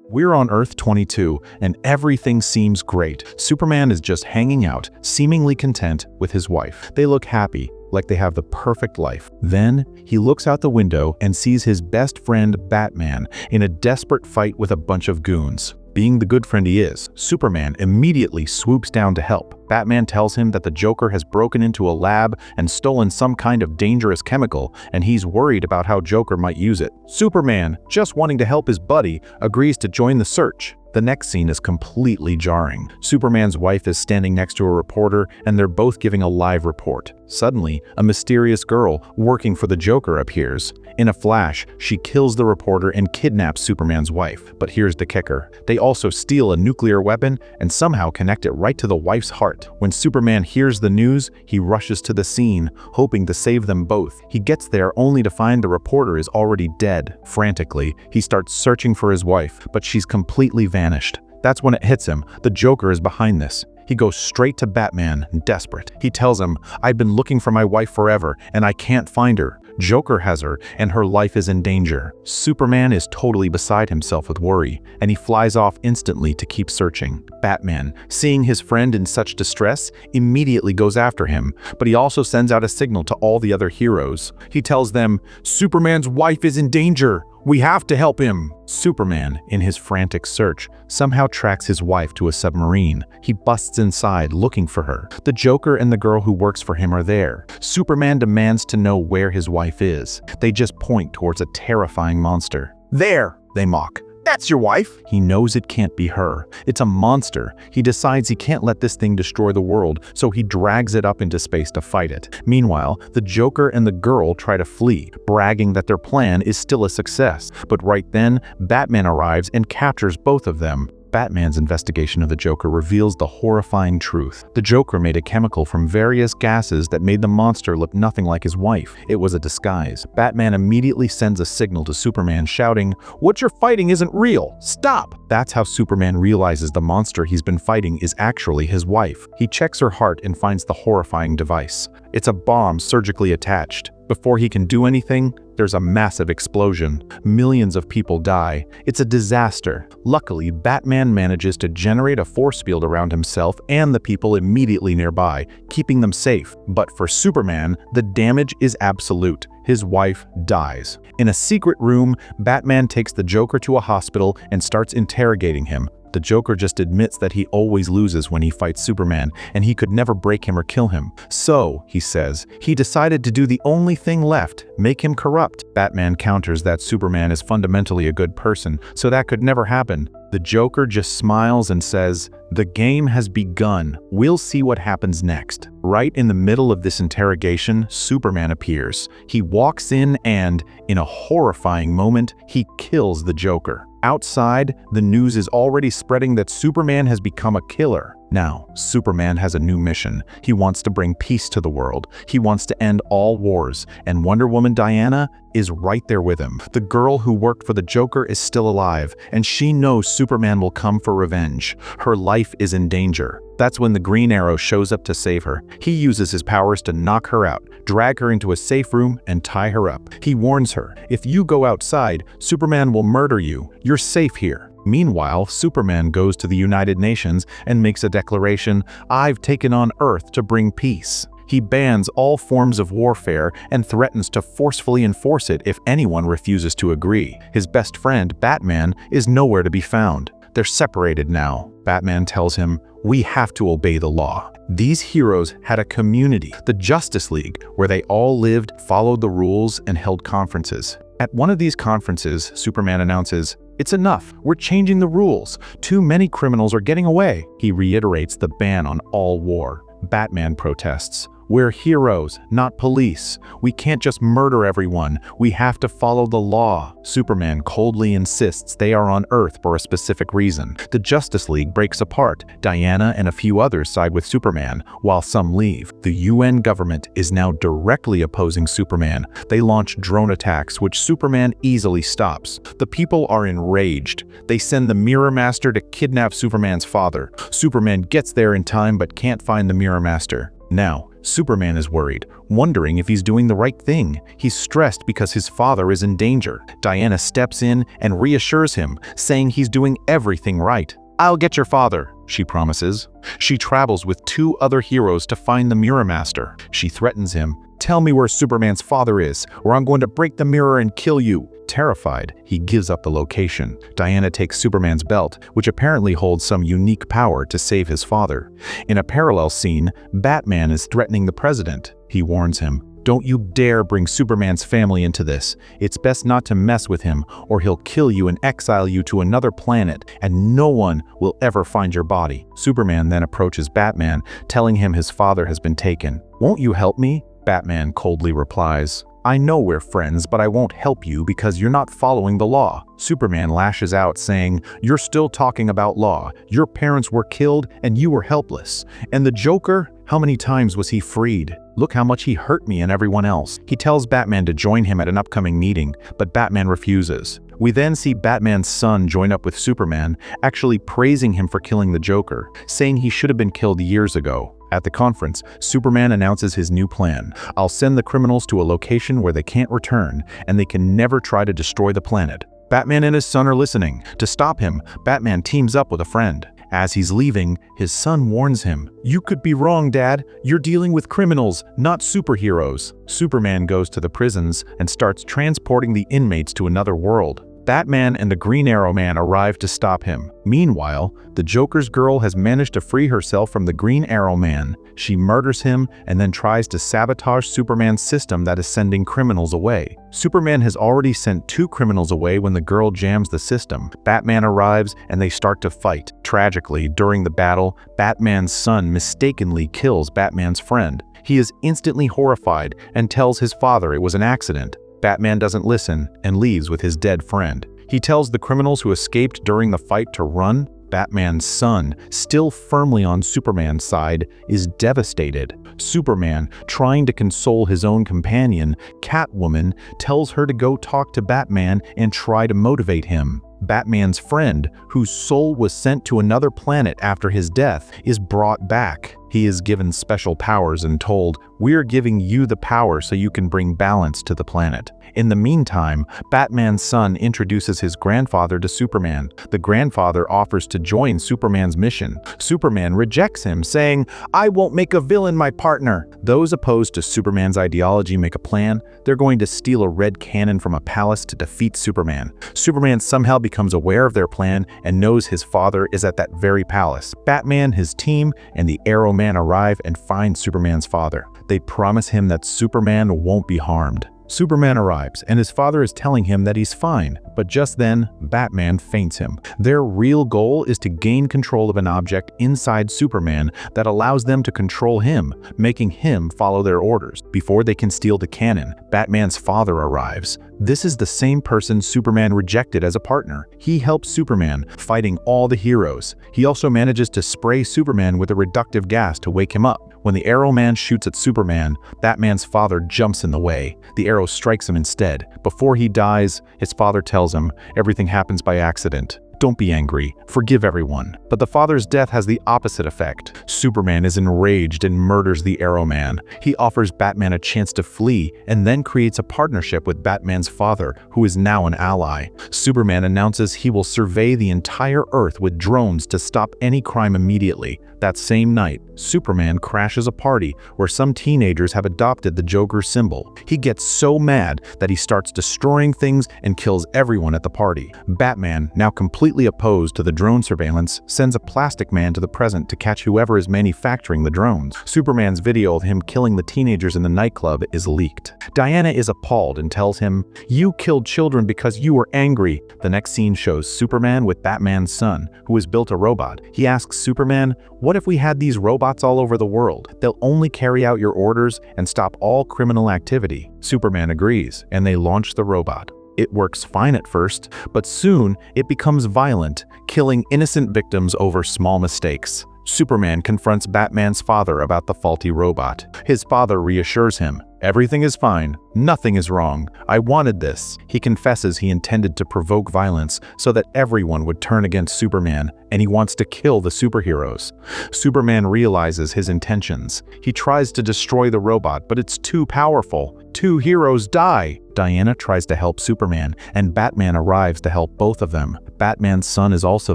We're on Earth 22, and everything seems great. Superman is just hanging out, seemingly content with his wife. They look happy, like they have the perfect life. Then, he looks out the window and sees his best friend Batman in a desperate fight with a bunch of goons. Being the good friend he is, Superman immediately swoops down to help. Batman tells him that the Joker has broken into a lab and stolen some kind of dangerous chemical, and he's worried about how Joker might use it. Superman, just wanting to help his buddy, agrees to join the search. The next scene is completely jarring. Superman's wife is standing next to a reporter, and they're both giving a live report. Suddenly, a mysterious girl working for the Joker appears. In a flash, she kills the reporter and kidnaps Superman's wife. But here's the kicker. They also steal a nuclear weapon and somehow connect it right to the wife's heart. When Superman hears the news, he rushes to the scene, hoping to save them both. He gets there only to find the reporter is already dead. Frantically, he starts searching for his wife, but she's completely vanished. That's when it hits him. The Joker is behind this. He goes straight to Batman, desperate. He tells him, "I've been looking for my wife forever, and I can't find her. Joker has her, and her life is in danger." Superman is totally beside himself with worry, and he flies off instantly to keep searching. Batman, seeing his friend in such distress, immediately goes after him, but he also sends out a signal to all the other heroes. He tells them, "Superman's wife is in danger. We have to help him." Superman, in his frantic search, somehow tracks his wife to a submarine. He busts inside looking for her. The Joker and the girl who works for him are there. Superman demands to know where his wife is. They just point towards a terrifying monster. "There!" they mock. "That's your wife!" He knows it can't be her. It's a monster. He decides he can't let this thing destroy the world, so he drags it up into space to fight it. Meanwhile, the Joker and the girl try to flee, bragging that their plan is still a success. But right then, Batman arrives and captures both of them. Batman's investigation of the Joker reveals the horrifying truth. The Joker made a chemical from various gases that made the monster look nothing like his wife. It was a disguise. Batman immediately sends a signal to Superman shouting, "What you're fighting isn't real! Stop!" That's how Superman realizes the monster he's been fighting is actually his wife. He checks her heart and finds the horrifying device. It's a bomb surgically attached. Before he can do anything, there's a massive explosion. Millions of people die. It's a disaster. Luckily, Batman manages to generate a force field around himself and the people immediately nearby, keeping them safe. But for Superman, the damage is absolute. His wife dies. In a secret room, Batman takes the Joker to a hospital and starts interrogating him. The Joker just admits that he always loses when he fights Superman, and he could never break him or kill him. So, he says, he decided to do the only thing left, make him corrupt. Batman counters that Superman is fundamentally a good person, so that could never happen. The Joker just smiles and says, "The game has begun. We'll see what happens next." Right in the middle of this interrogation, Superman appears. He walks in and, in a horrifying moment, he kills the Joker. Outside, the news is already spreading that Superman has become a killer. Now, Superman has a new mission. He wants to bring peace to the world. He wants to end all wars, and Wonder Woman Diana is right there with him. The girl who worked for the Joker is still alive, and she knows Superman will come for revenge. Her life is in danger. That's when the Green Arrow shows up to save her. He uses his powers to knock her out, drag her into a safe room, and tie her up. He warns her, "If you go outside, Superman will murder you. You're safe here." Meanwhile, Superman goes to the United Nations and makes a declaration, "I've taken on Earth to bring peace." He bans all forms of warfare and threatens to forcefully enforce it if anyone refuses to agree. His best friend, Batman, is nowhere to be found. They're separated now. Batman tells him, "We have to obey the law." These heroes had a community, the Justice League, where they all lived, followed the rules, and held conferences. At one of these conferences, Superman announces, "It's enough. We're changing the rules. Too many criminals are getting away." He reiterates the ban on all war. Batman protests, "We're heroes, not police. We can't just murder everyone. We have to follow the law." Superman coldly insists they are on Earth for a specific reason. The Justice League breaks apart. Diana and a few others side with Superman, while some leave. The UN government is now directly opposing Superman. They launch drone attacks, which Superman easily stops. The people are enraged. They send the Mirror Master to kidnap Superman's father. Superman gets there in time but can't find the Mirror Master. Now, Superman is worried, wondering if he's doing the right thing. He's stressed because his father is in danger. Diana steps in and reassures him, saying he's doing everything right. "I'll get your father," she promises. She travels with 2 other heroes to find the Mirror Master. She threatens him, "Tell me where Superman's father is, or I'm going to break the mirror and kill you." Terrified, he gives up the location. Diana takes Superman's belt, which apparently holds some unique power to save his father. In a parallel scene, Batman is threatening the president. He warns him, "Don't you dare bring Superman's family into this. It's best not to mess with him, or he'll kill you and exile you to another planet, and no one will ever find your body." Superman then approaches Batman, telling him his father has been taken. "Won't you help me?" Batman coldly replies, "I know we're friends, but I won't help you because you're not following the law." Superman lashes out, saying, "You're still talking about law. Your parents were killed and you were helpless. And the Joker? How many times was he freed? Look how much he hurt me and everyone else." He tells Batman to join him at an upcoming meeting, but Batman refuses. We then see Batman's son join up with Superman, actually praising him for killing the Joker, saying he should have been killed years ago. At the conference, Superman announces his new plan. "I'll send the criminals to a location where they can't return, and they can never try to destroy the planet." Batman and his son are listening. To stop him, Batman teams up with a friend. As he's leaving, his son warns him, "You could be wrong, Dad. You're dealing with criminals, not superheroes." Superman goes to the prisons and starts transporting the inmates to another world. Batman and the Green Arrow Man arrive to stop him. Meanwhile, the Joker's girl has managed to free herself from the Green Arrow Man. She murders him and then tries to sabotage Superman's system that is sending criminals away. Superman has already sent 2 criminals away when the girl jams the system. Batman arrives and they start to fight. Tragically, during the battle, Batman's son mistakenly kills Batman's friend. He is instantly horrified and tells his father it was an accident. Batman doesn't listen and leaves with his dead friend. He tells the criminals who escaped during the fight to run. Batman's son, still firmly on Superman's side, is devastated. Superman, trying to console his own companion, Catwoman, tells her to go talk to Batman and try to motivate him. Batman's friend, whose soul was sent to another planet after his death, is brought back. He is given special powers and told, "We're giving you the power so you can bring balance to the planet." In the meantime, Batman's son introduces his grandfather to Superman. The grandfather offers to join Superman's mission. Superman rejects him, saying, "I won't make a villain my partner." Those opposed to Superman's ideology make a plan. They're going to steal a red cannon from a palace to defeat Superman. Superman somehow becomes aware of their plan and knows his father is at that very palace. Batman, his team, and the Arrow Man arrive and find Superman's father. They promise him that Superman won't be harmed. Superman arrives, and his father is telling him that he's fine, but just then, Batman faints him. Their real goal is to gain control of an object inside Superman that allows them to control him, making him follow their orders. Before they can steal the cannon, Batman's father arrives. This is the same person Superman rejected as a partner. He helps Superman, fighting all the heroes. He also manages to spray Superman with a reductive gas to wake him up. When the Arrow Man shoots at Superman, Batman's father jumps in the way. The arrow strikes him instead. Before he dies, his father tells him, "Everything happens by accident. Don't be angry. Forgive everyone." But the father's death has the opposite effect. Superman is enraged and murders the Arrow Man. He offers Batman a chance to flee and then creates a partnership with Batman's father, who is now an ally. Superman announces he will survey the entire Earth with drones to stop any crime immediately. That same night, Superman crashes a party where some teenagers have adopted the Joker symbol. He gets so mad that he starts destroying things and kills everyone at the party. Batman, now completely opposed to the drone surveillance, sends a plastic man to the present to catch whoever is manufacturing the drones. Superman's video of him killing the teenagers in the nightclub is leaked. Diana is appalled and tells him, "You killed children because you were angry." The next scene shows Superman with Batman's son, who has built a robot. He asks Superman, "What if we had these robots all over the world? They'll only carry out your orders and stop all criminal activity." Superman agrees, and they launch the robot. It works fine at first, but soon it becomes violent, killing innocent victims over small mistakes. Superman confronts Batman's father about the faulty robot. His father reassures him, "Everything is fine. Nothing is wrong. I wanted this." He confesses he intended to provoke violence so that everyone would turn against Superman, and he wants to kill the superheroes. Superman realizes his intentions. He tries to destroy the robot, but it's too powerful. 2 heroes die. Diana tries to help Superman, and Batman arrives to help both of them. Batman's son is also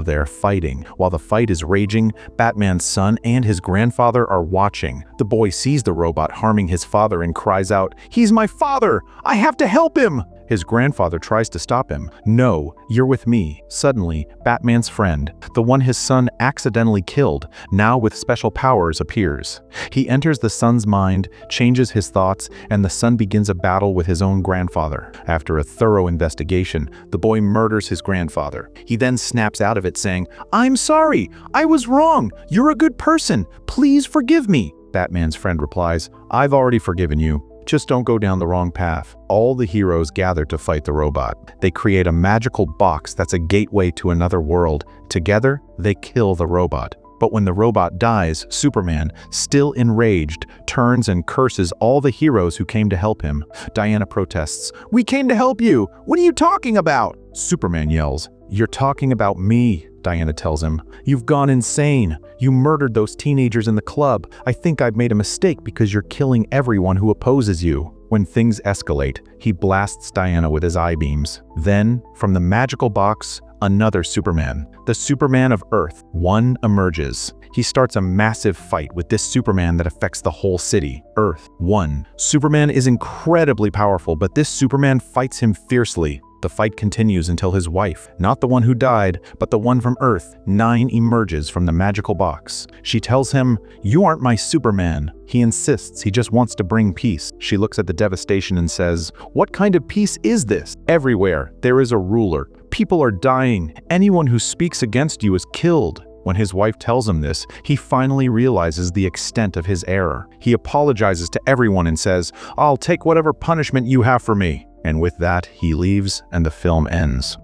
there fighting. While the fight is raging, Batman's son and his grandfather are watching. The boy sees the robot harming his father and cries out, "He's my father! I have to help him!" His grandfather tries to stop him. "No, you're with me." Suddenly, Batman's friend, the one his son accidentally killed, now with special powers, appears. He enters the son's mind, changes his thoughts, and the son begins a battle with his own grandfather. After a thorough investigation, the boy murders his grandfather. He then snaps out of it saying, "I'm sorry, I was wrong. You're a good person. Please forgive me." Batman's friend replies, "I've already forgiven you. Just don't go down the wrong path." All the heroes gather to fight the robot. They create a magical box that's a gateway to another world. Together, they kill the robot. But when the robot dies, Superman, still enraged, turns and curses all the heroes who came to help him. Diana protests, "We came to help you! What are you talking about?" Superman yells, "You're talking about me," Diana tells him. "You've gone insane. You murdered those teenagers in the club. I think I've made a mistake because you're killing everyone who opposes you." When things escalate, he blasts Diana with his eye beams. Then, from the magical box, another Superman, the Superman of Earth 1, emerges. He starts a massive fight with this Superman that affects the whole city, Earth 1. Superman is incredibly powerful, but this Superman fights him fiercely. The fight continues until his wife, not the one who died, but the one from Earth 9, emerges from the magical box. She tells him, "You aren't my Superman." He insists he just wants to bring peace. She looks at the devastation and says, "What kind of peace is this? Everywhere, there is a ruler. People are dying. Anyone who speaks against you is killed." When his wife tells him this, he finally realizes the extent of his error. He apologizes to everyone and says, "I'll take whatever punishment you have for me." And with that, he leaves and the film ends.